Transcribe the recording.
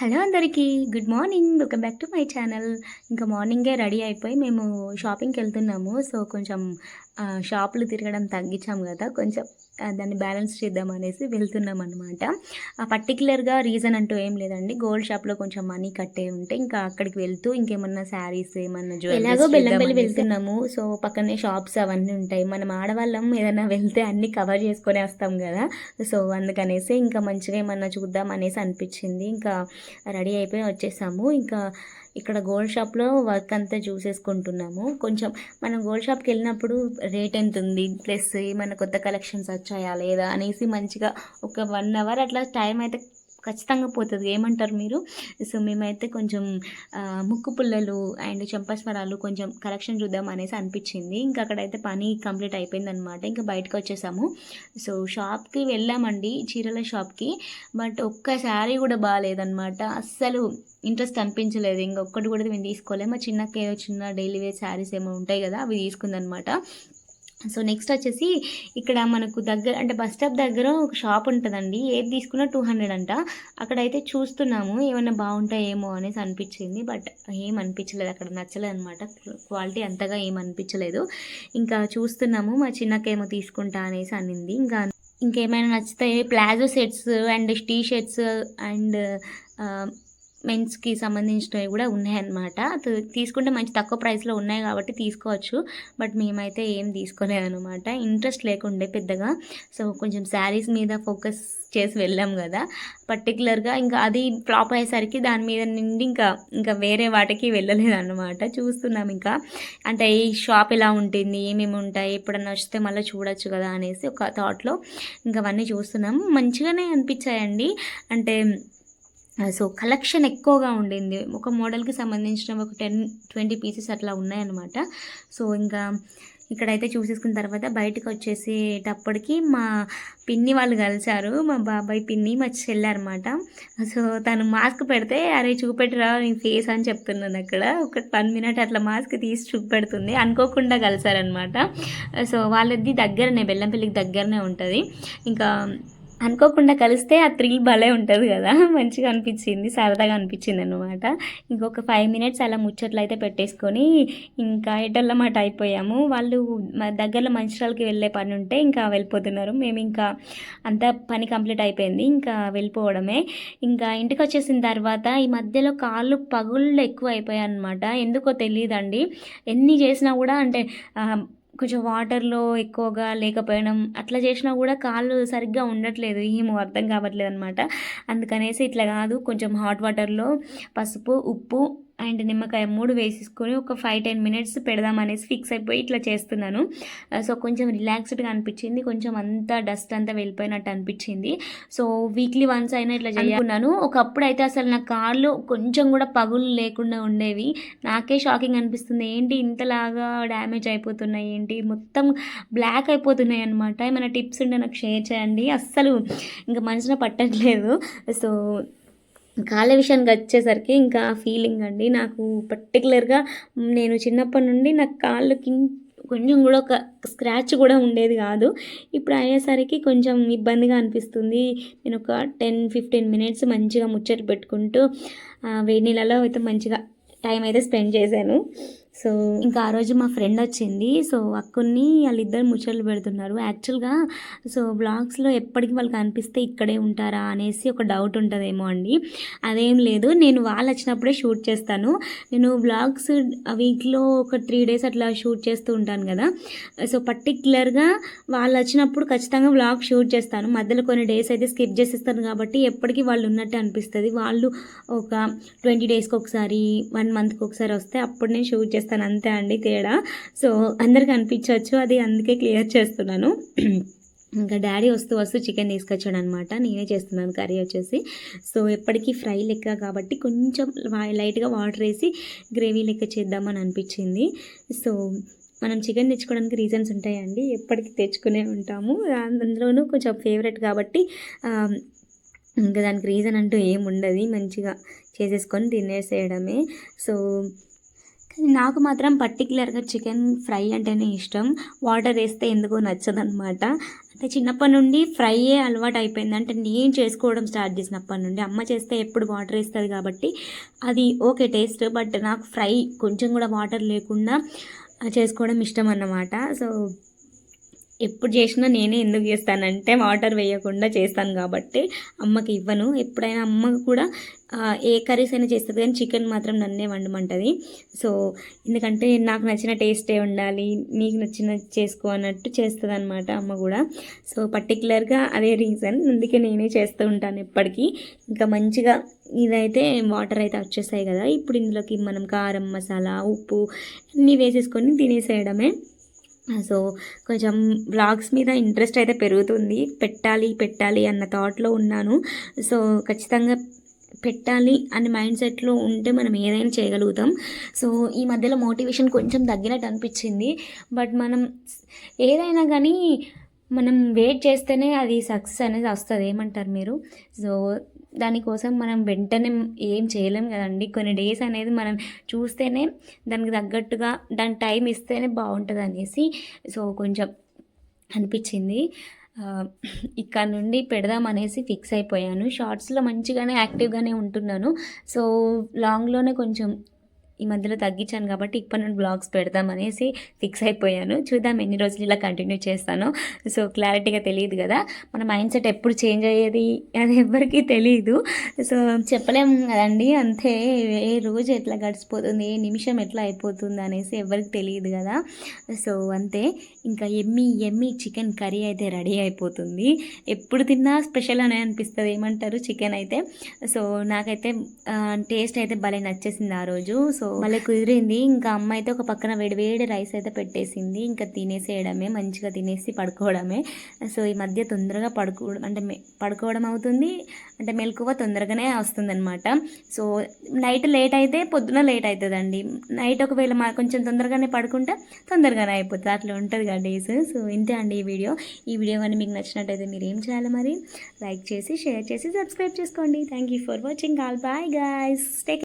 Hello అందరికీ good morning. Welcome back to my channel. ఇంకా మార్నింగే రెడీ అయిపోయి మేము షాపింగ్కి వెళ్తున్నాము. సో కొంచెం షాపులు తిరగడం తగ్గించాము కదా, కొంచెం దాన్ని బ్యాలెన్స్ చేద్దాం అనేసి వెళ్తున్నాం అనమాట. పర్టికులర్గా రీజన్ అంటూ ఏం లేదండి. గోల్డ్ షాప్లో కొంచెం మనీ కట్టే ఉంటే ఇంకా అక్కడికి వెళ్తూ ఇంకేమన్నా శారీస్ ఏమన్నా ఎలాగో బెల్లంపల్లి వెళ్తున్నాము. సో పక్కనే షాప్స్ అవన్నీ ఉంటాయి. మనం ఆడవాళ్ళం ఏదైనా వెళ్తే అన్నీ కవర్ చేసుకొని వస్తాం కదా. సో అందుకనేసి ఇంకా మంచిగా ఏమన్నా చూద్దాం అనేసి అనిపించింది. ఇంకా రెడీ అయిపోయి వచ్చేసాము. ఇంకా ఇక్కడ గోల్డ్ షాప్లో వర్క్ అంతా చూసేసుకుంటున్నాము. కొంచెం మనం గోల్డ్ షాప్కి వెళ్ళినప్పుడు రేట్ ఎంత ఉంది, ప్లస్ ఏమైనా కొత్త కలెక్షన్స్ వచ్చాయా లేదా అనేసి మంచిగా ఒక 1 అవర్ అట్లా టైం అయితే ఖచ్చితంగా పోతుంది. ఏమంటారు మీరు? సో మేమైతే కొంచెం ముక్కు పుల్లలు అండ్ చెంపస్వరాలు కొంచెం కలెక్షన్ చూద్దాం అనేసి అనిపించింది. ఇంకా అక్కడైతే పని కంప్లీట్ అయిపోయింది అనమాట. ఇంకా బయటకు వచ్చేసాము. సో షాప్కి వెళ్ళామండి, చీరల షాప్కి. బట్ ఒక్కసారి కూడా బాగాలేదన్నమాట. అస్సలు ఇంట్రెస్ట్ అనిపించలేదు. ఇంకొకటి కూడా మేము తీసుకోలేము. మా చిన్న డైలీ వేర్ శారీస్ ఏమో ఉంటాయి కదా, అవి తీసుకుందనమాట. సో నెక్స్ట్ వచ్చేసి ఇక్కడ మనకు దగ్గర అంటే బస్ స్టాప్ దగ్గర ఒక షాప్ ఉంటుందండి. ఏది తీసుకున్నా 200 అంట. అక్కడైతే చూస్తున్నాము ఏమైనా బాగుంటాయేమో అనేసి అనిపించింది. బట్ ఏం అనిపించలేదు, అక్కడ నచ్చలేదు అనమాట. క్వాలిటీ అంతగా ఏం అనిపించలేదు. ఇంకా చూస్తున్నాము. మా చిన్నకేమో తీసుకుంటా అనేసి అనింది. ఇంకేమైనా నచ్చుతాయి palazzo sets and T shirts and మెన్స్కి సంబంధించినవి కూడా ఉన్నాయన్నమాట. తీసుకుంటే మంచి తక్కువ ప్రైస్లో ఉన్నాయి కాబట్టి తీసుకోవచ్చు. బట్ మేమైతే ఏం తీసుకోలేదన్నమాట, ఇంట్రెస్ట్ లేకుండే పెద్దగా. సో కొంచెం శారీస్ మీద ఫోకస్ చేసి వెళ్ళాం కదా పర్టికులర్గా. ఇంకా అది ఫ్లాప్ అయ్యేసరికి దాని మీద నుండి ఇంకా వేరే వాటికి వెళ్ళలేదన్నమాట. చూస్తున్నాం ఇంకా అంటే ఈ షాప్ ఎలా ఉంటుంది, ఏమేమి ఉంటాయి, ఎప్పుడన్నా వస్తే మళ్ళీ చూడొచ్చు కదా అనేసి ఒక థాట్లో ఇంకా అవన్నీ చూస్తున్నాం. మంచిగానే అనిపించాయండి. అంటే సో కలెక్షన్ ఎక్కువగా ఉండింది. ఒక మోడల్కి సంబంధించిన ఒక 10-20 పీసెస్ అట్లా ఉన్నాయన్నమాట. సో ఇంకా ఇక్కడైతే చూసేసుకున్న తర్వాత బయటకు వచ్చేసేటప్పటికి మా పిన్ని వాళ్ళు కలిశారు. మా బాబాయ్ పిన్ని మా చెల్లెనమాట. సో తను మాస్క్ పెడితే అరే చూపెట్టరా నీ ఫేస్ అని చెప్తున్నాను. అక్కడ ఒక 1 మినిట్ అట్లా మాస్క్ తీసి చూపెడుతుంది. అనుకోకుండా కలిసారనమాట. సో వాళ్ళది దగ్గరనే, బెల్లంపల్లికి దగ్గరనే ఉంటుంది. ఇంకా అనుకోకుండా కలిస్తే ఆ థ్రిల్ భలే ఉంటుంది కదా, మంచిగా అనిపించింది, సరదాగా అనిపించింది అనమాట. ఇంకొక 5 మినిట్స్ అలా ముచ్చట్లు అయితే పెట్టేసుకొని ఇంకా ఎటల్లమాట అయిపోయాము. వాళ్ళు దగ్గరలో మంచిర్యాలకి వెళ్ళే పని ఉంటే ఇంకా వెళ్ళిపోతున్నారు. మేము ఇంకా అంతా పని కంప్లీట్ అయిపోయింది, ఇంకా వెళ్ళిపోవడమే. ఇంకా ఇంటికి వచ్చేసిన తర్వాత ఈ మధ్యలో కాళ్ళు పగుళ్ళు ఎక్కువ అయిపోయాయి అనమాట. ఎందుకో తెలియదండి. ఎన్ని చేసినా కూడా అంటే కొంచెం వాటర్లో ఎక్కువగా లేకపోవడం అట్లా చేసినా కూడా కాళ్ళు సరిగ్గా ఉండట్లేదు. ఏమో అర్థం కావట్లేదు అనమాట. అందుకనేసి ఇట్లా కాదు, కొంచెం హాట్ వాటర్లో పసుపు, ఉప్పు అండ్ నిమ్మకాయ 3 వేసేసుకొని ఒక 5-10 మినిట్స్ పెడదామనేసి ఫిక్స్ అయిపోయి ఇట్లా చేస్తున్నాను. సో కొంచెం రిలాక్స్డ్గా అనిపించింది. కొంచెం అంతా డస్ట్ అంతా వెళ్ళిపోయినట్టు అనిపించింది. సో వీక్లీ వన్స్ అయినా ఇట్లా చేసుకున్నాను. ఒకప్పుడు అయితే అసలు నా కాళ్ళు కొంచెం కూడా పగులు లేకుండా ఉండేవి. నాకే షాకింగ్ అనిపిస్తుంది, ఏంటి ఇంతలాగా డ్యామేజ్ అయిపోతున్నాయి, ఏంటి మొత్తం బ్లాక్ అయిపోతున్నాయి అనమాట. ఏమైనా టిప్స్ ఉంటే నాకు షేర్ చేయండి. అస్సలు ఇంకా మనసున పట్టట్లేదు. సో కాళ్ళ విషయానికి వచ్చేసరికి ఇంకా ఫీలింగ్ అండి నాకు పర్టికులర్గా. నేను చిన్నప్పటి నుండి నా కాళ్ళకి కొంచెం కూడా ఒక స్క్రాచ్ కూడా ఉండేది కాదు. ఇప్పుడు అయ్యేసరికి కొంచెం ఇబ్బందిగా అనిపిస్తుంది. నేను ఒక 10-15 మినిట్స్ మంచిగా ముచ్చట పెట్టుకుంటూ వేడి నీళ్ళలో అయితే మంచిగా టైం అయితే స్పెండ్ చేశాను. సో ఇంకా ఆ రోజు మా ఫ్రెండ్ వచ్చింది. సో అక్కని వాళ్ళిద్దరు ముచ్చట్లు పెడుతున్నారు. యాక్చువల్గా సో బ్లాగ్స్లో ఎప్పటికీ వాళ్ళకి అనిపిస్తే ఇక్కడే ఉంటారా అనేసి ఒక డౌట్ ఉంటుందేమో అండి. అదేం లేదు, నేను వాళ్ళు వచ్చినప్పుడే షూట్ చేస్తాను. నేను బ్లాగ్స్ వీక్లో ఒక 3 డేస్ అట్లా షూట్ చేస్తూ ఉంటాను కదా. సో పర్టికులర్గా వాళ్ళు వచ్చినప్పుడు ఖచ్చితంగా బ్లాగ్ షూట్ చేస్తాను. మధ్యలో కొన్ని డేస్ అయితే స్కిప్ చేసేస్తాను కాబట్టి ఎప్పటికీ వాళ్ళు ఉన్నట్టు అనిపిస్తుంది. వాళ్ళు ఒక 20 డేస్కి ఒకసారి, 1 మంత్కి ఒకసారి వస్తే అప్పుడు నేను షూట్ చేస్తాను, అంతే అండి తేడా. సో అందరికి అనిపించవచ్చు, అది అందుకే క్లియర్ చేస్తున్నాను. ఇంకా డాడీ వస్తూ చికెన్ తీసుకొచ్చాడు అనమాట. నేనే చేస్తున్నాను కర్రీ వచ్చేసి. సో ఎప్పటికీ ఫ్రై లెక్క కాబట్టి కొంచెం లైట్గా వాటర్ వేసి గ్రేవీ లెక్క చేద్దామని అనిపించింది. సో మనం చికెన్ తెచ్చుకోవడానికి రీజన్స్ ఉంటాయండి, ఎప్పటికీ తెచ్చుకునే ఉంటాము. అందులోనూ కొంచెం ఫేవరెట్ కాబట్టి ఇంకా దానికి రీజన్ అంటూ ఏముండదు, మంచిగా చేసేసుకొని తినేసేయడమే. సో నాకు మాత్రం పర్టికులర్గా చికెన్ ఫ్రై అంటేనే ఇష్టం. వాటర్ వేస్తే ఎందుకో నచ్చదనమాట. అంటే చిన్నప్పటి నుండి ఫ్రైయే అలవాటు అయిపోయింది. అంటే నేను చేసుకోవడం స్టార్ట్ చేసినప్పటి నుండి అమ్మ చేస్తే ఎప్పుడు వాటర్ వేస్తుంది కాబట్టి అది ఓకే టేస్ట్. బట్ నాకు ఫ్రై కొంచెం కూడా వాటర్ లేకుండా చేసుకోవడం ఇష్టం అన్నమాట. సో ఎప్పుడు చేసినా నేనే ఎందుకు చేస్తానంటే వాటర్ వేయకుండా చేస్తాను కాబట్టి అమ్మకి ఇవ్వను. ఎప్పుడైనా అమ్మ కూడా ఏ కర్రీస్ అయినా చేస్తుంది కానీ చికెన్ మాత్రం నన్నే వండమంటుంది. సో ఎందుకంటే నాకు నచ్చిన టేస్టే ఉండాలి, నీకు నచ్చిన చేసుకో అన్నట్టు చేస్తుంది అనమాట అమ్మ కూడా. సో పర్టికులర్గా అదే రీజన్, అందుకే నేనే చేస్తూ ఉంటాను ఎప్పటికీ. ఇంకా మంచిగా ఇదైతే వాటర్ అయితే వచ్చేస్తాయి కదా, ఇప్పుడు ఇందులోకి మనం కారం, మసాలా, ఉప్పు అన్నీ వేసేసుకొని తినేసేయడమే. సో కొంచెం వ్లాగ్స్ మీద ఇంట్రెస్ట్ అయితే పెరుగుతుంది. పెట్టాలి అన్న థాట్లో ఉన్నాను. సో ఖచ్చితంగా పెట్టాలి అనే మైండ్ సెట్లో ఉంటే మనం ఏదైనా చేయగలుగుతాం. సో ఈ మధ్యలో మోటివేషన్ కొంచెం తగ్గినట్టు అనిపించింది. బట్ మనం ఏదైనా కానీ మనం వెయిట్ చేస్తేనే అది సక్సెస్ అనేది వస్తుంది. ఏమంటారు మీరు? సో దానికోసం మనం వెంటనే ఏం చేయలేం కదండి. కొన్ని డేస్ అనేది మనం చూస్తేనే దానికి తగ్గట్టుగా దాని టైం ఇస్తేనే బాగుంటుంది అనేసి సో కొంచెం అనిపించింది. ఇక్కడ నుండి పెడదామనేసి ఫిక్స్ అయిపోయాను. షార్ట్స్లో మంచిగానే యాక్టివ్గానే ఉంటున్నాను. సో లాంగ్లోనే కొంచెం ఈ మధ్యలో తగ్గించాను కాబట్టి ఇప్పటి నుండి బ్లాగ్స్ పెడదామనేసి ఫిక్స్ అయిపోయాను. చూద్దాం ఎన్ని రోజులు ఇలా కంటిన్యూ చేస్తానో. సో క్లారిటీగా తెలియదు కదా, మన మైండ్ సెట్ ఎప్పుడు చేంజ్ అయ్యేది అది ఎవరికీ తెలియదు. సో చెప్పలేము కదండి. అంతే ఏ రోజు ఎట్లా గడిచిపోతుంది, ఏ నిమిషం ఎట్లా అయిపోతుంది అనేసి ఎవరికి తెలియదు కదా. సో అంతే. ఇంకా ఎమ్మి చికెన్ కర్రీ అయితే రెడీ అయిపోతుంది. ఎప్పుడు తిన్నా స్పెషల్ అనే అనిపిస్తుంది. ఏమంటారు చికెన్ అయితే. సో నాకైతే టేస్ట్ అయితే భలే నచ్చేసింది ఆ రోజు. సో భలే కుదిరింది. ఇంకా అమ్మ అయితే ఒక పక్కన వేడి రైస్ అయితే పెట్టేసింది. ఇంకా తినేసేయడమే, మంచిగా తినేసి పడుకోవడమే. సో ఈ మధ్య తొందరగా పడుకోవడం అవుతుంది. అంటే మెలకువ తొందరగానే వస్తుందన్నమాట. సో నైట్ లేట్ అయితే పొద్దున లేట్ అవుతుందండి. నైట్ ఒకవేళ కొంచెం తొందరగానే పడుకుంటే తొందరగానే అయిపోతుంది. అట్లా ఉంటుంది కదా డేస్. సో ఇంతే అండి ఈ వీడియో కానీ మీకు నచ్చినట్టయితే మీరు ఏం చేయాలి మరి? లైక్ చేసి, షేర్ చేసి, సబ్స్క్రైబ్ చేసుకోండి. Thank you for watching all. Bye guys. Take